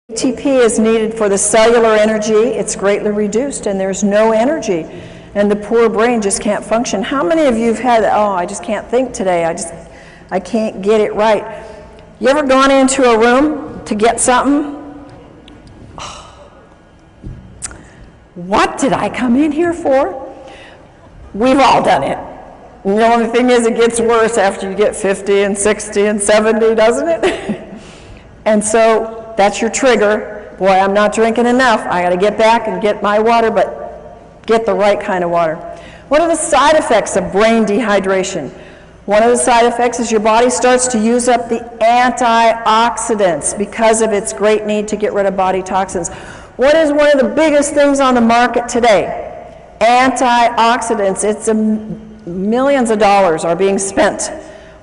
ATP is needed for the cellular energy. It's greatly reduced and there's no energy. And the poor brain just can't function. How many of you have had, oh, I just can't think today. I can't get it right. You ever gone into a room to get something? What did I come in here for? We've all done it. And the only thing is it gets worse after you get 50 and 60 and 70, doesn't it? And so that's your trigger. Boy, I'm not drinking enough. I got to get back and get my water, but get the right kind of water. What are the side effects of brain dehydration? One of the side effects is your body starts to use up the antioxidants because of its great need to get rid of body toxins. What is one of the biggest things on the market today? Antioxidants. It's millions of dollars are being spent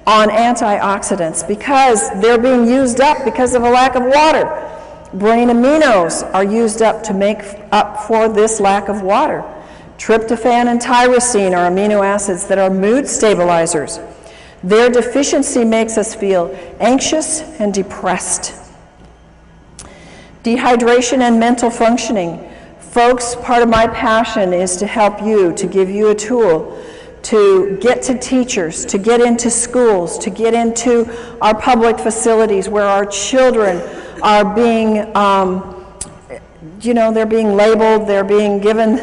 on antioxidants because they're being used up because of a lack of water. Brain aminos are used up to make up for this lack of water. Tryptophan and tyrosine are amino acids that are mood stabilizers. Their deficiency makes us feel anxious and depressed. Dehydration and mental functioning. Folks, part of my passion is to help you, to give you a tool to get to teachers, to get into schools, to get into our public facilities where our children are being, they're being labeled, they're being given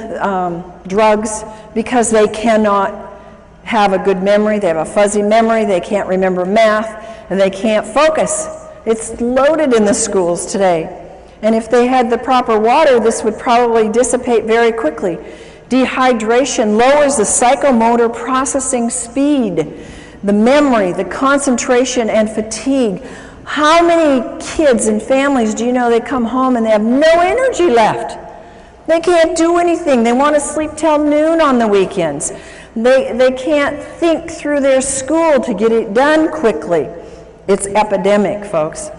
drugs because they cannot have a good memory, they have a fuzzy memory, they can't remember math, and they can't focus. It's loaded in the schools today. And if they had the proper water, this would probably dissipate very quickly. Dehydration lowers the psychomotor processing speed, the memory, the concentration, and fatigue. How many kids and families do you know they come home and they have no energy left? They can't do anything. They want to sleep till noon on the weekends. They can't think through their school to get it done quickly. It's epidemic, folks.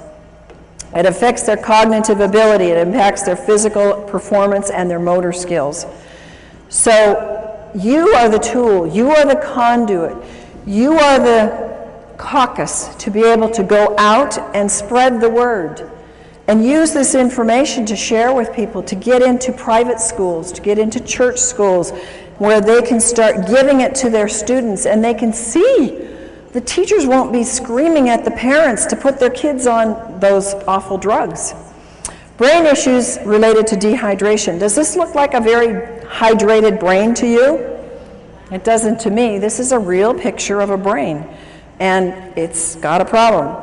It affects their cognitive ability. It impacts their physical performance and their motor skills. So you are the tool. You are the conduit. You are the caucus to be able to go out and spread the word and use this information to share with people, to get into private schools, to get into church schools where they can start giving it to their students and they can see. The teachers won't be screaming at the parents to put their kids on those awful drugs. Brain issues related to dehydration. Does this look like a very hydrated brain to you? It doesn't to me. This is a real picture of a brain, and it's got a problem.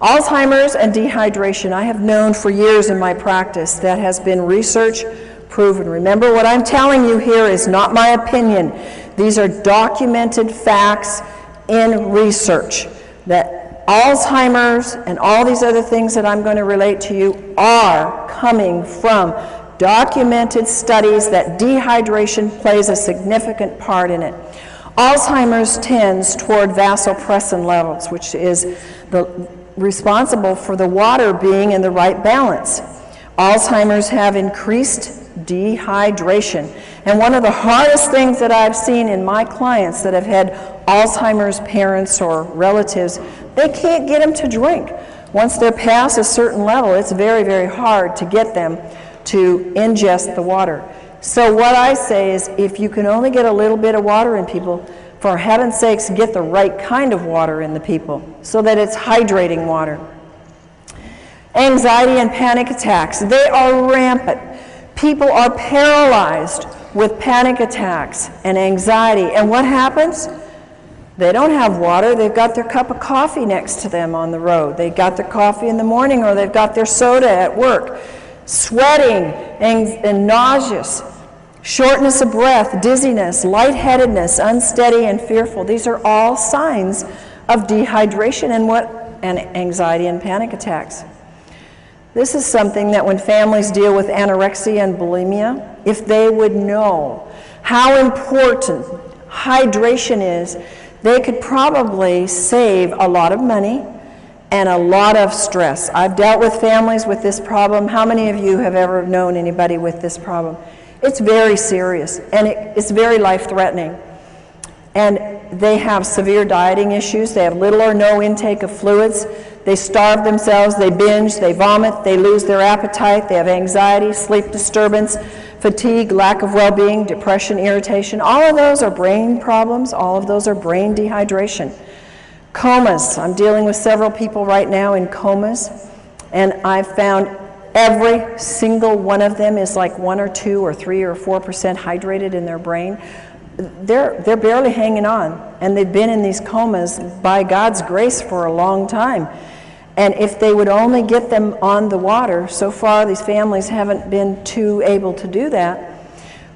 Alzheimer's and dehydration, I have known for years in my practice. That has been research proven. Remember, what I'm telling you here is not my opinion. These are documented facts in research that Alzheimer's and all these other things that I'm going to relate to you are coming from documented studies that dehydration plays a significant part in it. Alzheimer's tends toward vasopressin levels, which is responsible for the water being in the right balance. Alzheimer's have increased dehydration. And one of the hardest things that I've seen in my clients that have had Alzheimer's parents or relatives, they can't get them to drink. Once they're past a certain level, it's very, very hard to get them to ingest the water. So what I say is, if you can only get a little bit of water in people, for heaven's sakes, get the right kind of water in the people so that it's hydrating water. Anxiety and panic attacks, they are rampant. People are paralyzed with panic attacks and anxiety. And what happens? They don't have water. They've got their cup of coffee next to them on the road. They got their coffee in the morning, or they've got their soda at work. Sweating and nauseous, shortness of breath, dizziness, lightheadedness, unsteady and fearful. These are all signs of dehydration and anxiety and panic attacks. This is something that when families deal with anorexia and bulimia, if they would know how important hydration is, they could probably save a lot of money and a lot of stress. I've dealt with families with this problem. How many of you have ever known anybody with this problem? It's very serious, and it's very life-threatening. And they have severe dieting issues. They have little or no intake of fluids. they starve themselves, they binge, they vomit, they lose their appetite, they have anxiety, sleep disturbance, fatigue, lack of well-being, depression, irritation. All of those are brain problems. All of those are brain dehydration. Comas. I'm dealing with several people right now in comas, and I've found every single one of them is like 1 or 2 or 3 or 4% hydrated in their brain. They're barely hanging on, and they've been in these comas by God's grace for a long time. And if they would only get them on the water, so far these families haven't been too able to do that,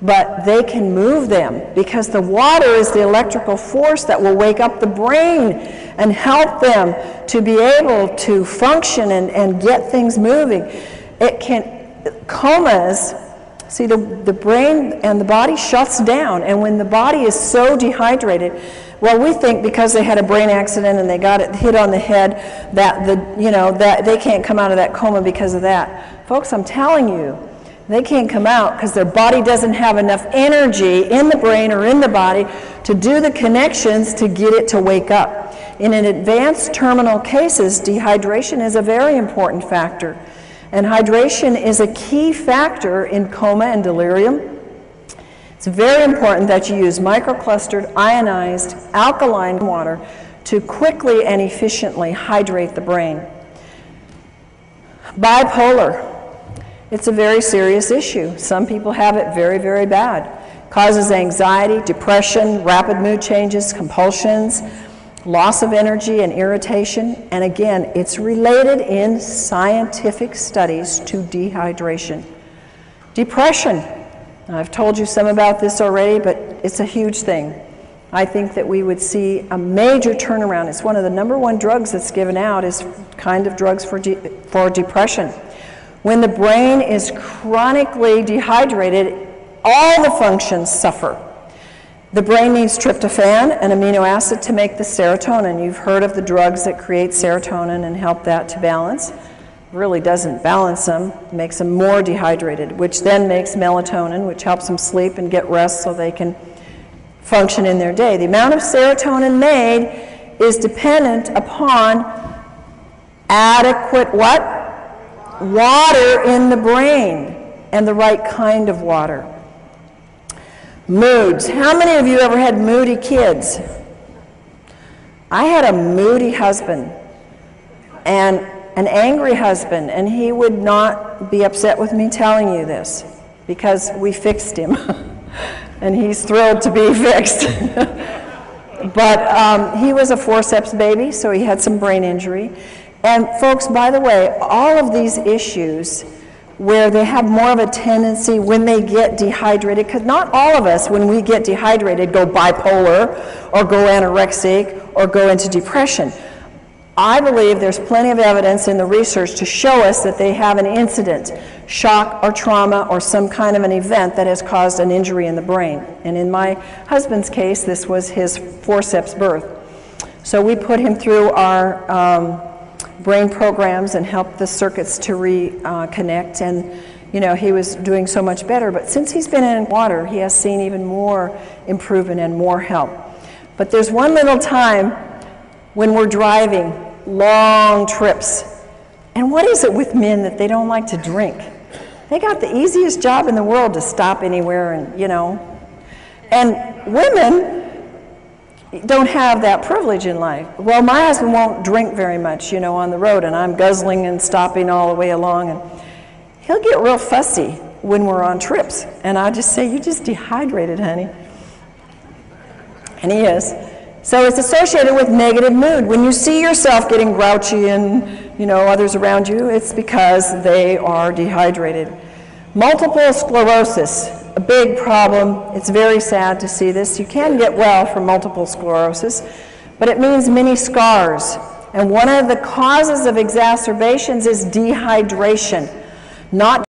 but they can move them because the water is the electrical force that will wake up the brain and help them to be able to function and get things moving. Comas, see, the brain and the body shuts down, and when the body is so dehydrated, well, we think because they had a brain accident and they got it hit on the head that that they can't come out of that coma because of that. Folks, I'm telling you, they can't come out because their body doesn't have enough energy in the brain or in the body to do the connections to get it to wake up. In an advanced terminal cases, dehydration is a very important factor. And hydration is a key factor in coma and delirium. It's very important that you use microclustered, ionized, alkaline water to quickly and efficiently hydrate the brain. Bipolar. It's a very serious issue. Some people have it very, very bad. Causes anxiety, depression, rapid mood changes, compulsions, loss of energy and irritation, and again, it's related in scientific studies to dehydration. Depression. I've told you some about this already, but it's a huge thing. I think that we would see a major turnaround. It's one of the #1 drugs that's given out is kind of drugs for depression. When the brain is chronically dehydrated, all the functions suffer. The brain needs tryptophan, an amino acid, to make the serotonin. You've heard of the drugs that create serotonin and help that to balance. It really doesn't balance them, it makes them more dehydrated, which then makes melatonin, which helps them sleep and get rest so they can function in their day. The amount of serotonin made is dependent upon adequate what? Water in the brain, and the right kind of water. Moods. How many of you ever had moody kids? I had a moody husband and an angry husband, and he would not be upset with me telling you this because we fixed him and he's thrilled to be fixed. But he was a forceps baby, so he had some brain injury. And folks, by the way, all of these issues where they have more of a tendency when they get dehydrated, because not all of us, when we get dehydrated, go bipolar or go anorexic or go into depression. I believe there's plenty of evidence in the research to show us that they have an incident, shock or trauma or some kind of an event that has caused an injury in the brain. And in my husband's case, this was his forceps birth. So we put him through our brain programs and help the circuits to reconnect, and he was doing so much better. But since he's been in water, he has seen even more improvement and more help. But there's one little time when we're driving long trips, and what is it with men that they don't like to drink? They got the easiest job in the world to stop anywhere, and women don't have that privilege in life. Well, my husband won't drink very much, on the road, and I'm guzzling and stopping all the way along, and he'll get real fussy when we're on trips, and I just say, "You just dehydrated, honey." And he is. So it's associated with negative mood. When you see yourself getting grouchy and, others around you, it's because they are dehydrated. Multiple sclerosis. A big problem. It's very sad to see this. You can get well from multiple sclerosis, but it means many scars. And one of the causes of exacerbations is dehydration, not